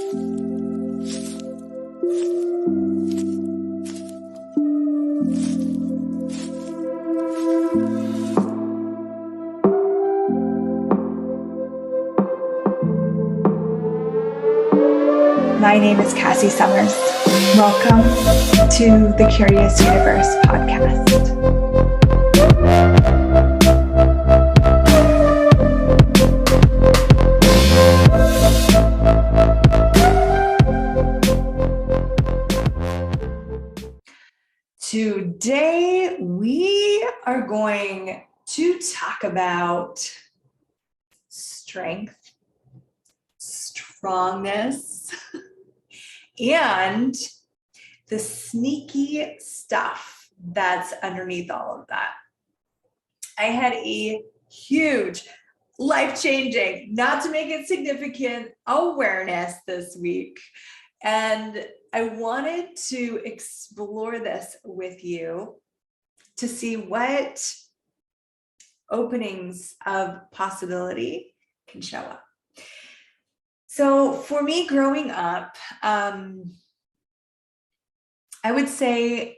My name is Cassy Summers. Welcome to the Curious Universe podcast. Today, we are going to talk about strength, strongness, and the sneaky stuff that's underneath all of that. I had a huge, life-changing, not to make it significant, awareness this week. And I wanted to explore this with you to see what openings of possibility can show up. So for me growing up, I would say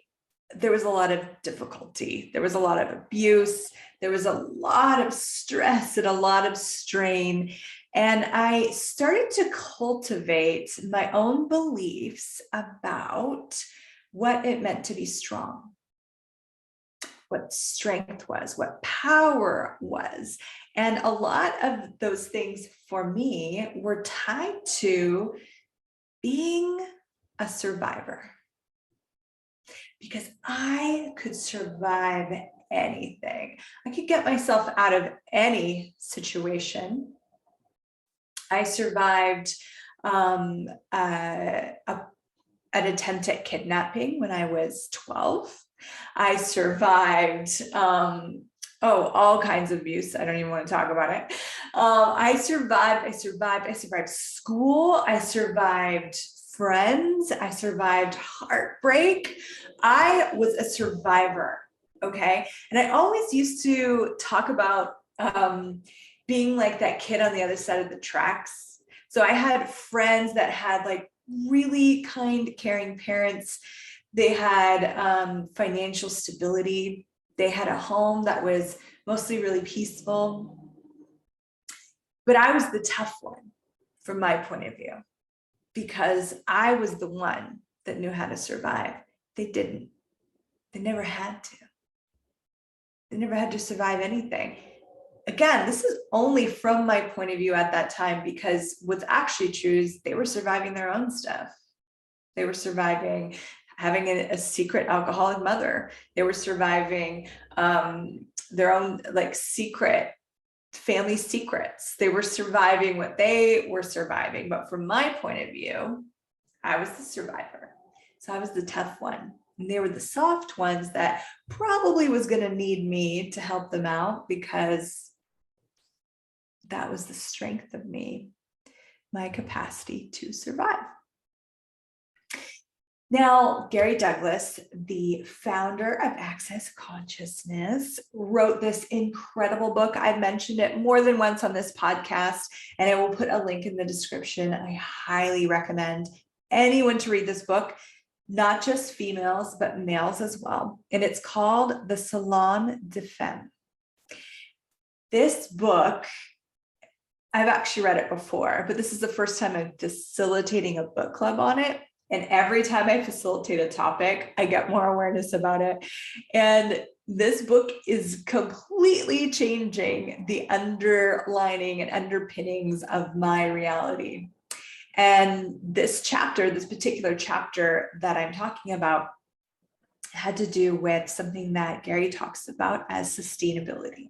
there was a lot of difficulty. There was a lot of abuse. There was a lot of stress and a lot of strain. And I started to cultivate my own beliefs about what it meant to be strong, what strength was, what power was. And a lot of those things for me were tied to being a survivor, because I could survive anything. I could get myself out of any situation. I survived an attempt at kidnapping when I was 12. I survived all kinds of abuse. I don't even want to talk about it. I survived school. I survived friends. I survived heartbreak. I was a survivor. Okay. And I always used to talk about being like that kid on the other side of the tracks. So I had friends that had like really kind, caring parents. They had financial stability. They had a home that was mostly really peaceful. But I was the tough one from my point of view, because I was the one that knew how to survive. They didn't. They never had to. They never had to survive anything. Again, this is only from my point of view at that time, because what's actually true is they were surviving their own stuff. They were surviving having a secret alcoholic mother. They were surviving their own like secret family secrets. They were surviving what they were surviving. But from my point of view, I was the survivor. So I was the tough one. And they were the soft ones that probably was going to need me to help them out, because that was the strength of me, my capacity to survive. Now, Gary Douglas, the founder of Access Consciousness, wrote this incredible book. I've mentioned it more than once on this podcast, and I will put a link in the description. I highly recommend anyone to read this book, not just females, but males as well. And it's called the Salon Des Femmes. This book, I've actually read it before, but this is the first time I'm facilitating a book club on it. And every time I facilitate a topic, I get more awareness about it. And this book is completely changing the underlining and underpinnings of my reality. And this particular chapter that I'm talking about, had to do with something that Gary talks about as sustainability.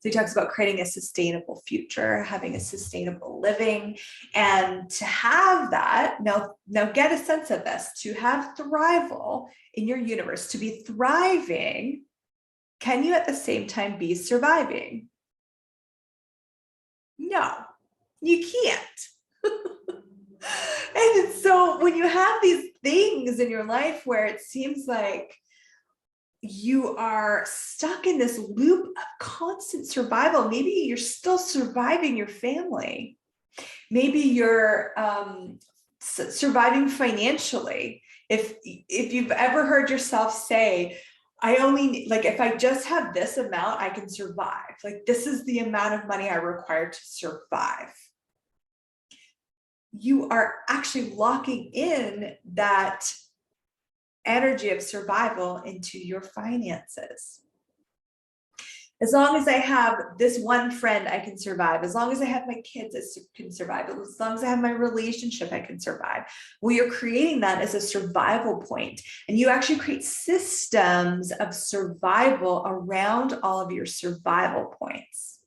So he talks about creating a sustainable future, having a sustainable living, and to have that, now get a sense of this, to have thrival in your universe, to be thriving, can you at the same time be surviving? No, you can't. And so when you have these things in your life where it seems like you are stuck in this loop of constant survival, maybe you're still surviving your family. Maybe your surviving financially. If you've ever heard yourself say, I only need, like, if I just have this amount, I can survive. Like, this is the amount of money I require to survive. You are actually locking in that energy of survival into your finances. As long as I have this one friend, I can survive. As long as I have my kids, I can survive. As long as I have my relationship, I can survive. Well, you're creating that as a survival point, and you actually create systems of survival around all of your survival points.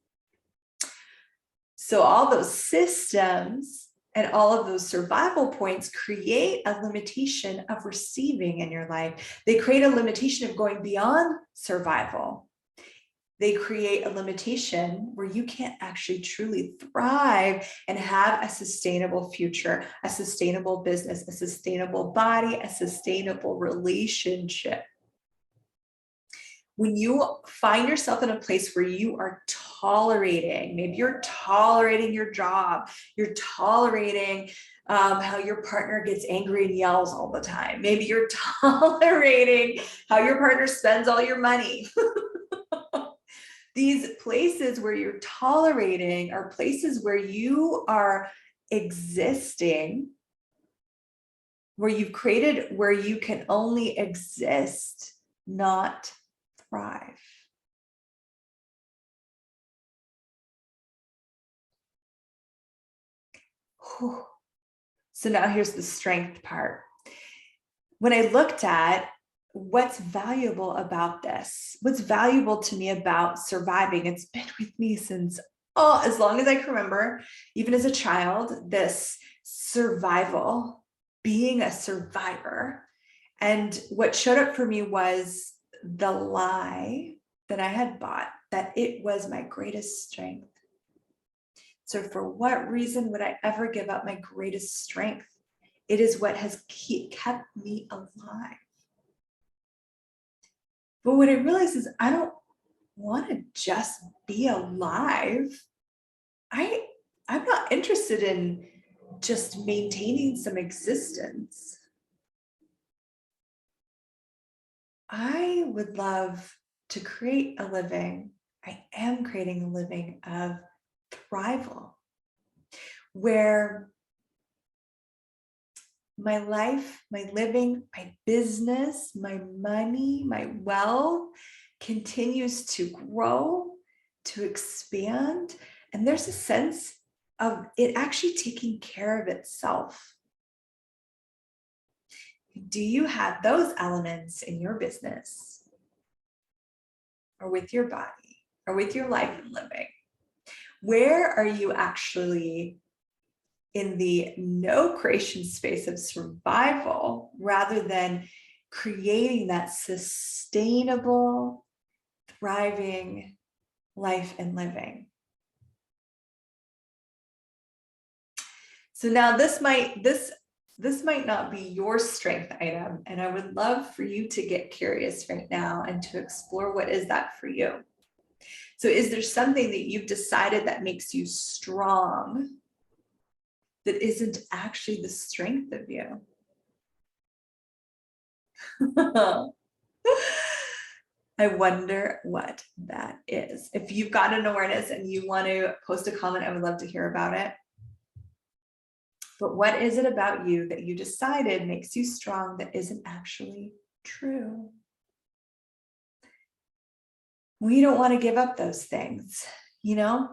So all those systems and all of those survival points create a limitation of receiving in your life. They create a limitation of going beyond survival. They create a limitation where you can't actually truly thrive and have a sustainable future, a sustainable business, a sustainable body, a sustainable relationship. When you find yourself in a place where you are tolerating, maybe you're tolerating your job, you're tolerating how your partner gets angry and yells all the time. Maybe you're tolerating how your partner spends all your money. These places where you're tolerating are places where you are existing, where you've created where you can only exist, not thrive. Whew. So now here's the strength part. When I looked at what's valuable about this, what's valuable to me about surviving, it's been with me since, as long as I can remember, even as a child, this survival, being a survivor. And what showed up for me was the lie that I had bought, that it was my greatest strength. So for what reason would I ever give up my greatest strength? It is what has kept me alive. But what I realized is I don't want to just be alive. I'm not interested in just maintaining some existence. I would love to create a living. I am creating a living of thrival, where my life, my living, my business, my money, my wealth continues to grow, to expand. And there's a sense of it actually taking care of itself. Do you have those elements in your business, or with your body, or with your life and living? Where are you actually in the no creation space of survival, rather than creating that sustainable, thriving life and living? So now this might not be your strength item, and I would love for you to get curious right now and to explore, what is that for you? So is there something that you've decided that makes you strong that isn't actually the strength of you? I wonder what that is. If you've got an awareness and you want to post a comment, I would love to hear about it. But what is it about you that you decided makes you strong that isn't actually true? We don't want to give up those things, you know?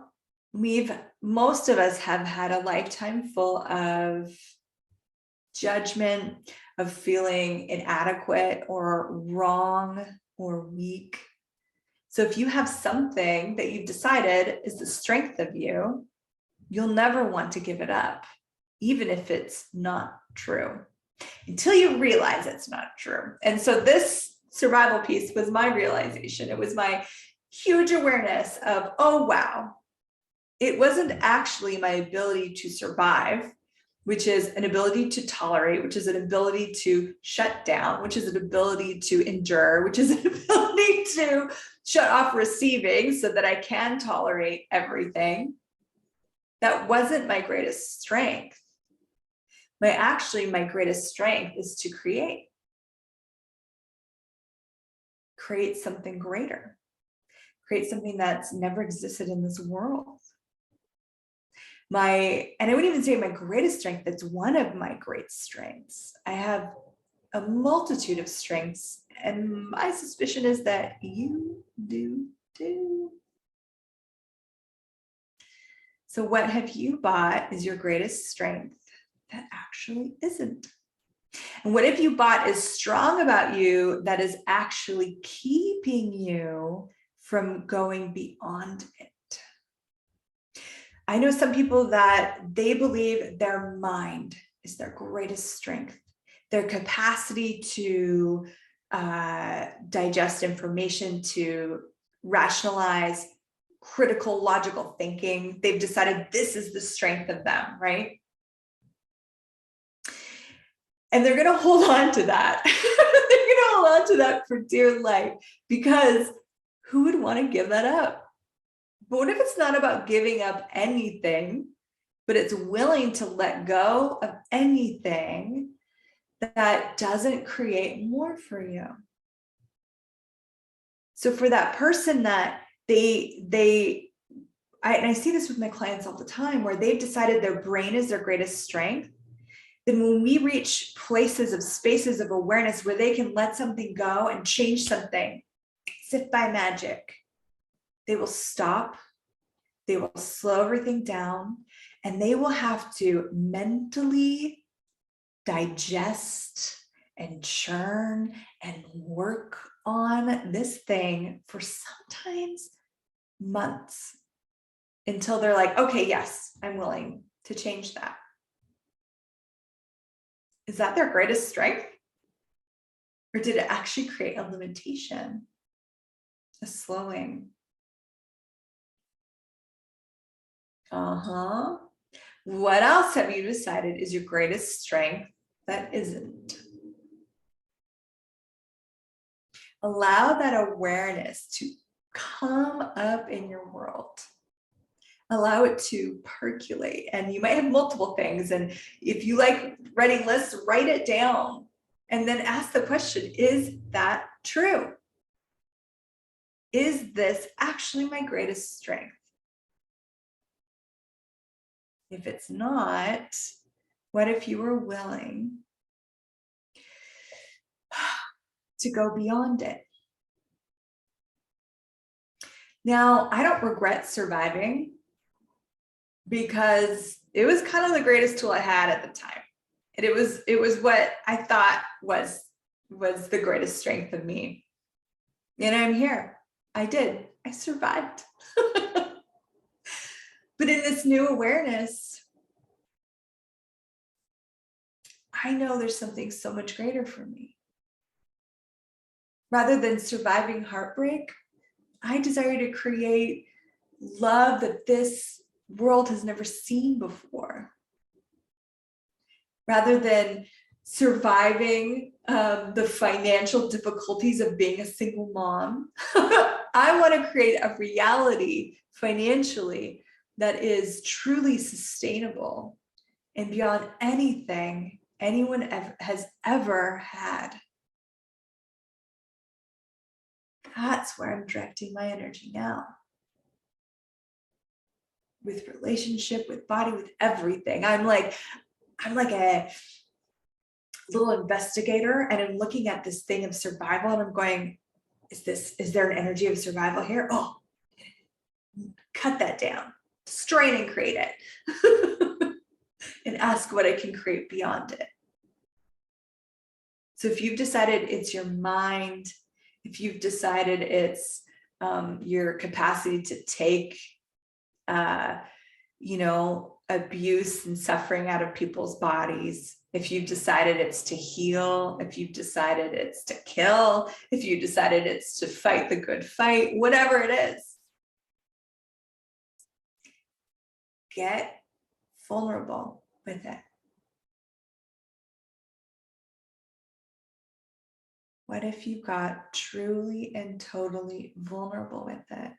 Most of us have had a lifetime full of judgment, of feeling inadequate or wrong or weak. So if you have something that you've decided is the strength of you, you'll never want to give it up, even if it's not true, until you realize it's not true. And so this survival piece was my realization. It was my huge awareness of, oh, wow, it wasn't actually my ability to survive, which is an ability to tolerate, which is an ability to shut down, which is an ability to endure, which is an ability to shut off receiving so that I can tolerate everything. That wasn't my greatest strength. My greatest strength is to create something greater, create something that's never existed in this world. And I wouldn't even say my greatest strength, that's one of my great strengths. I have a multitude of strengths, and my suspicion is that you do too. So what have you bought is your greatest strength that actually isn't? And what have you bought is strong about you that is actually keeping you from going beyond it? I know some people that they believe their mind is their greatest strength, their capacity to digest information, to rationalize, critical, logical thinking. They've decided this is the strength of them, right? And they're going to hold on to that. They're going to hold on to that for dear life, because who would want to give that up? But what if it's not about giving up anything, but it's willing to let go of anything that doesn't create more for you? So for that person that and I see this with my clients all the time, where they've decided their brain is their greatest strength, then when we reach places of spaces of awareness where they can let something go and change something, as if by magic, they will stop, they will slow everything down, and they will have to mentally digest and churn and work on this thing for sometimes months, until they're like, okay, yes, I'm willing to change that. Is that their greatest strength? Or did it actually create a limitation, a slowing? What else have you decided is your greatest strength that isn't? Allow that awareness to come up in your world. Allow it to percolate. And you might have multiple things. And if you like writing lists, write it down. And then ask the question, is that true? Is this actually my greatest strength? If it's not, what if you were willing to go beyond it? Now, I don't regret surviving, because it was kind of the greatest tool I had at the time. And it was what I thought was the greatest strength of me. And I'm here. I survived. But in this new awareness, I know there's something so much greater for me. Rather than surviving heartbreak, I desire to create love that this world has never seen before. Rather than surviving the financial difficulties of being a single mom, I want to create a reality financially that is truly sustainable and beyond anything anyone has ever had. That's where I'm directing my energy now. With relationship, with body, with everything. I'm like a little investigator, and I'm looking at this thing of survival, and I'm going, is there an energy of survival here? Oh, cut that down, strain and create it. And ask what I can create beyond it. So if you've decided it's your mind, if you've decided it's your capacity to take abuse and suffering out of people's bodies, if you've decided it's to heal, if you've decided it's to kill, if you decided it's to fight the good fight, whatever it is, get vulnerable with it. What if you got truly and totally vulnerable with it?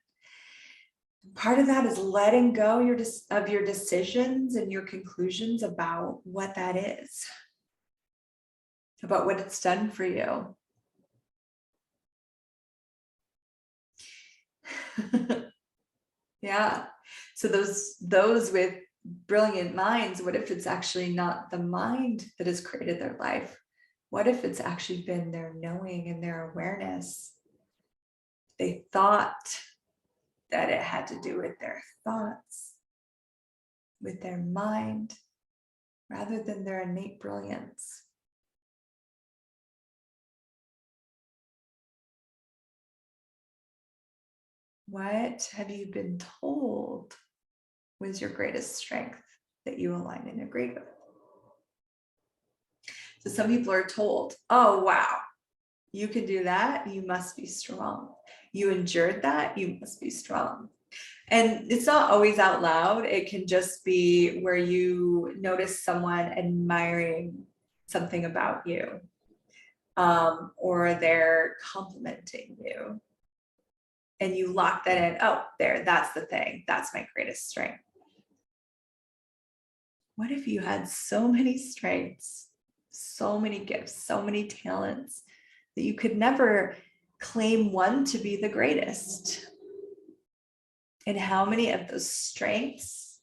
Part of that is letting go of your decisions and your conclusions about what that is, about what it's done for you. Yeah. So those with brilliant minds, what if it's actually not the mind that has created their life? What if it's actually been their knowing and their awareness? They thought that it had to do with their thoughts, with their mind, rather than their innate brilliance. What have you been told was your greatest strength that you align and agree with? So some people are told, oh, wow, you can do that. You must be strong. You endured that. You must be strong. And it's not always out loud. It can just be where you notice someone admiring something about you, or they're complimenting you. And you lock that in. Oh, there, that's the thing. That's my greatest strength. What if you had so many strengths, so many gifts, so many talents that you could never claim one to be the greatest? And how many of those strengths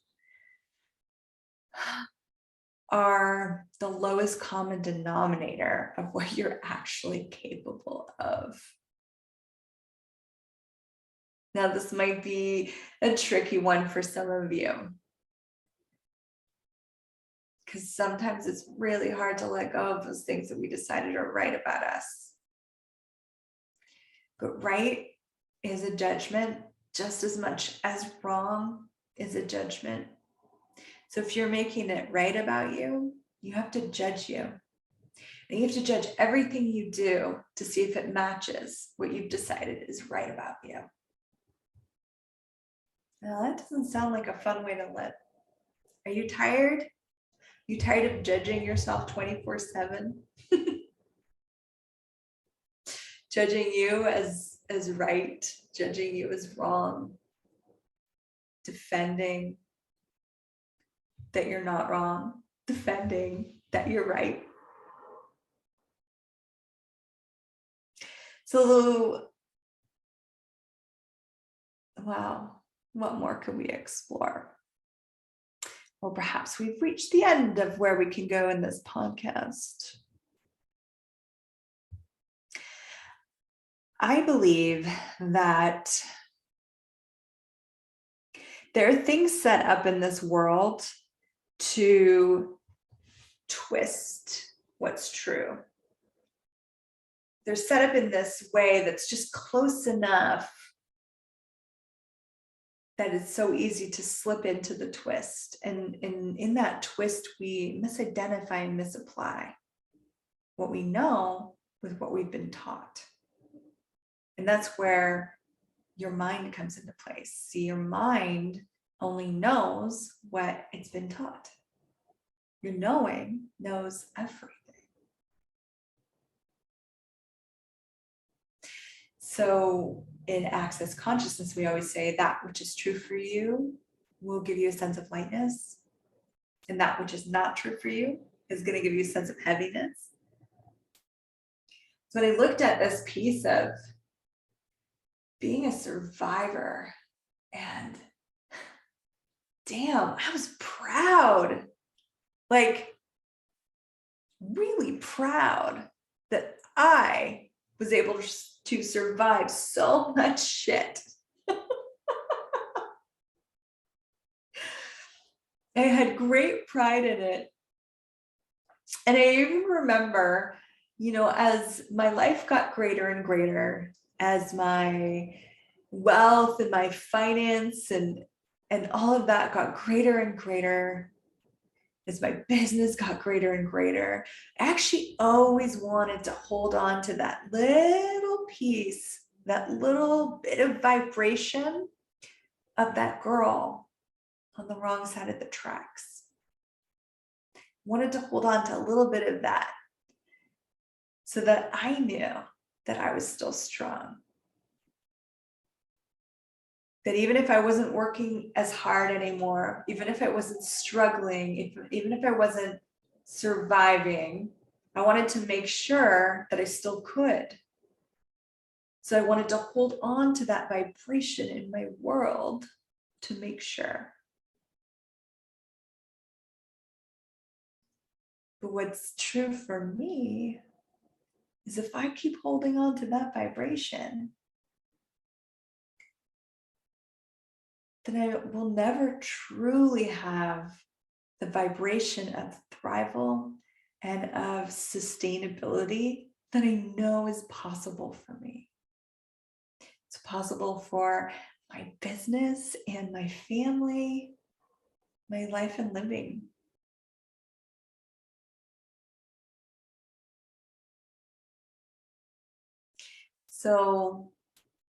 are the lowest common denominator of what you're actually capable of? Now, this might be a tricky one for some of you, because sometimes it's really hard to let go of those things that we decided are right about us. But right is a judgment just as much as wrong is a judgment. So if you're making it right about you, you have to judge you. And you have to judge everything you do to see if it matches what you've decided is right about you. Now, that doesn't sound like a fun way to live. Are you tired? You tired of judging yourself 24/7? Judging you as right, judging you as wrong, defending that you're not wrong, defending that you're right. So, wow, what more could we explore? Well, perhaps we've reached the end of where we can go in this podcast. I believe that there are things set up in this world to twist what's true. They're set up in this way that's just close enough that it's so easy to slip into the twist. And in that twist, we misidentify and misapply what we know with what we've been taught. And that's where your mind comes into place. See, your mind only knows what it's been taught. Your knowing knows everything. So in Access Consciousness, we always say that which is true for you will give you a sense of lightness, and that which is not true for you is going to give you a sense of heaviness. So when I looked at this piece of being a survivor, and damn, I was proud, like really proud that I was able to survive so much shit. I had great pride in it. And I even remember, as my life got greater and greater, as my wealth and my finance and all of that got greater and greater, as my business got greater and greater, I actually always wanted to hold on to that little piece, that little bit of vibration of that girl on the wrong side of the tracks. Wanted to hold on to a little bit of that so that I knew that I was still strong, that even if I wasn't working as hard anymore, even if I wasn't struggling, even if I wasn't surviving, I wanted to make sure that I still could. So I wanted to hold on to that vibration in my world to make sure. But what's true for me is if I keep holding on to that vibration, then I will never truly have the vibration of thrival and of sustainability that I know is possible for me. It's possible for my business and my family, my life and living. So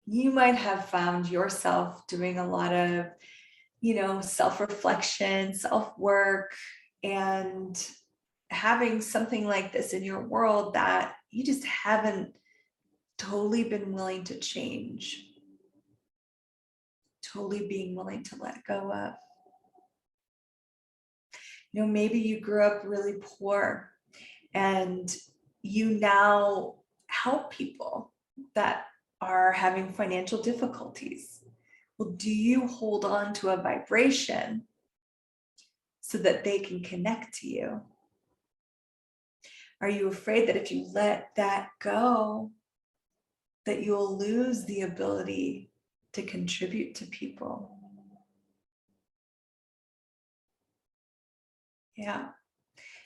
you might have found yourself doing a lot of, self-reflection, self-work, and having something like this in your world that you just haven't totally been willing to change, totally being willing to let go of. Maybe you grew up really poor and you now help people that are having financial difficulties. Well, do you hold on to a vibration so that they can connect to you? Are you afraid that if you let that go, that you'll lose the ability to contribute to people? Yeah.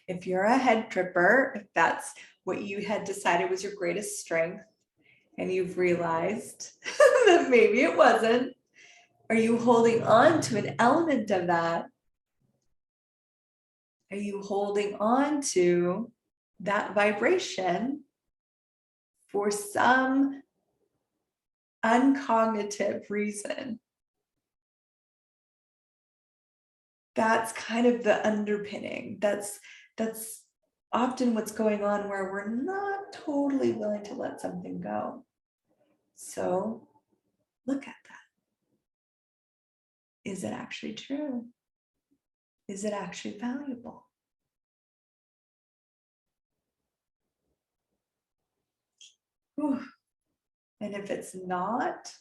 If you're a head tripper, if that's what you had decided was your greatest strength, and you've realized that maybe it wasn't, are you holding on to an element of that? Are you holding on to that vibration for some uncognitive reason? That's kind of the underpinning. That's often what's going on, where we're not totally willing to let something go. So look at that. Is it actually true? Is it actually valuable? Whew. And if it's not,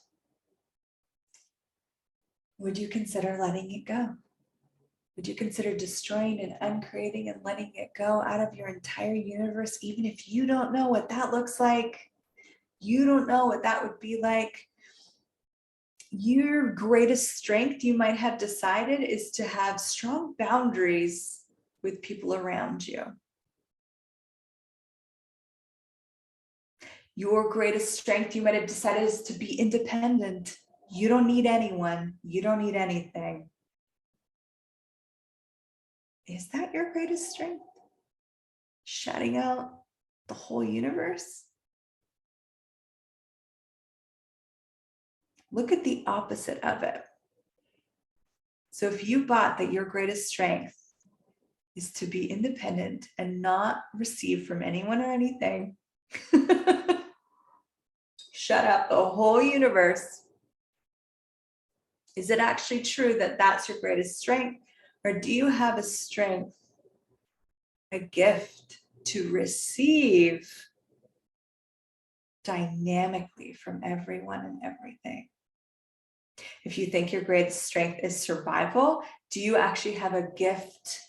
would you consider letting it go? Would you consider destroying and uncreating and letting it go out of your entire universe, even if you don't know what that looks like? You don't know what that would be like. Your greatest strength, you might have decided, is to have strong boundaries with people around you. Your greatest strength, you might have decided, is to be independent. You don't need anyone. You don't need anything. Is that your greatest strength? Shutting out the whole universe? Look at the opposite of it. So if you bought that your greatest strength is to be independent and not receive from anyone or anything, shut out the whole universe, is it actually true that that's your greatest strength? Or do you have a strength, a gift to receive dynamically from everyone and everything? If you think your greatest strength is survival, do you actually have a gift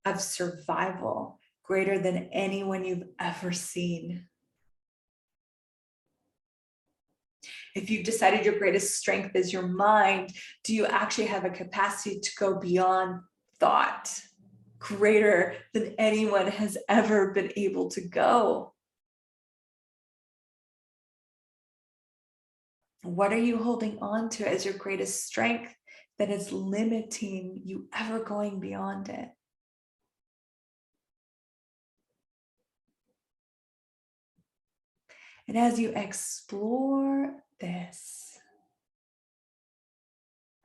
of survival greater than anyone you've ever seen? If you've decided your greatest strength is your mind, do you actually have a capacity to go beyond thought, greater than anyone has ever been able to go? What are you holding on to as your greatest strength that is limiting you ever going beyond it? And as you explore this,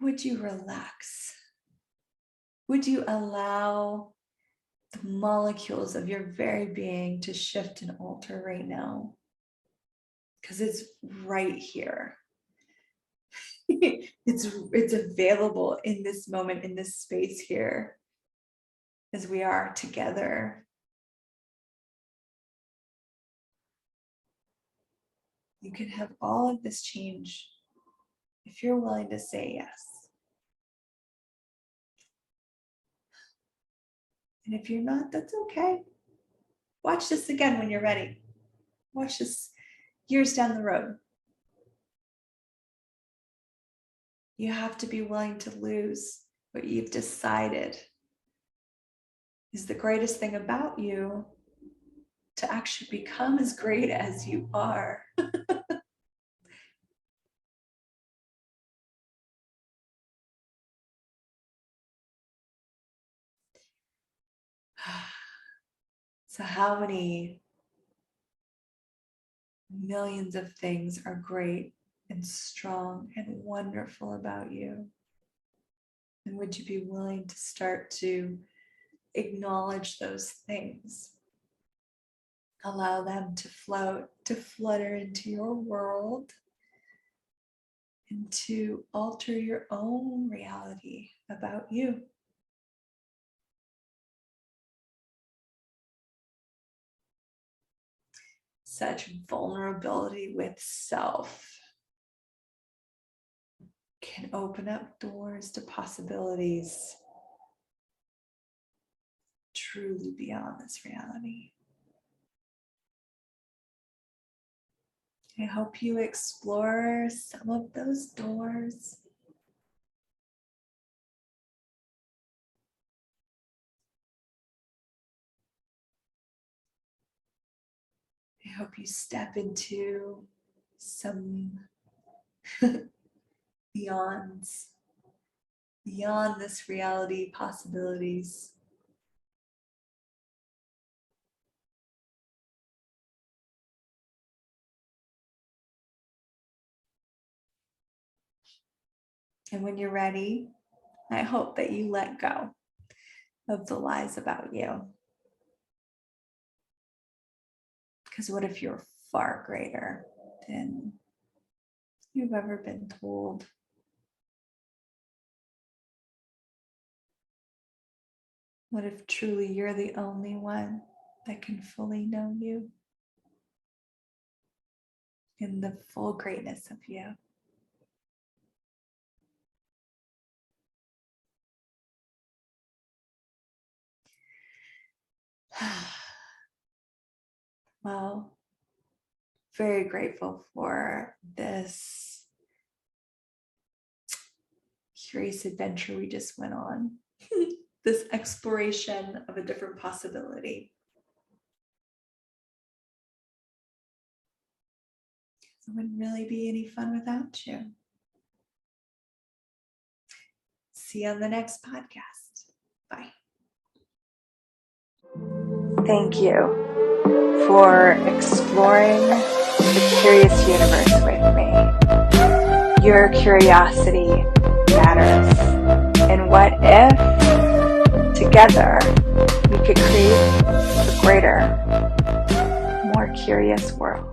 would you relax? Would you allow the molecules of your very being to shift and alter right now? Because it's right here. It's available in this moment, in this space here, as we are together. You can have all of this change if you're willing to say yes. And if you're not, that's okay. Watch this again when you're ready. Watch this years down the road. You have to be willing to lose what you've decided is the greatest thing about you to actually become as great as you are. So how many millions of things are great and strong and wonderful about you? And would you be willing to start to acknowledge those things? Allow them to float, to flutter into your world, and to alter your own reality about you. Such vulnerability with self can open up doors to possibilities truly beyond this reality. I hope you explore some of those doors. I hope you step into some beyond this reality possibilities. And when you're ready, I hope that you let go of the lies about you. Because what if you're far greater than you've ever been told? What if truly you're the only one that can fully know you in the full greatness of you? Well, very grateful for this curious adventure we just went on. This exploration of a different possibility. It wouldn't really be any fun without you. See you on the next podcast. Bye. Thank you for exploring the curious universe with me. Your curiosity matters. And what if together we could create a greater, more curious world?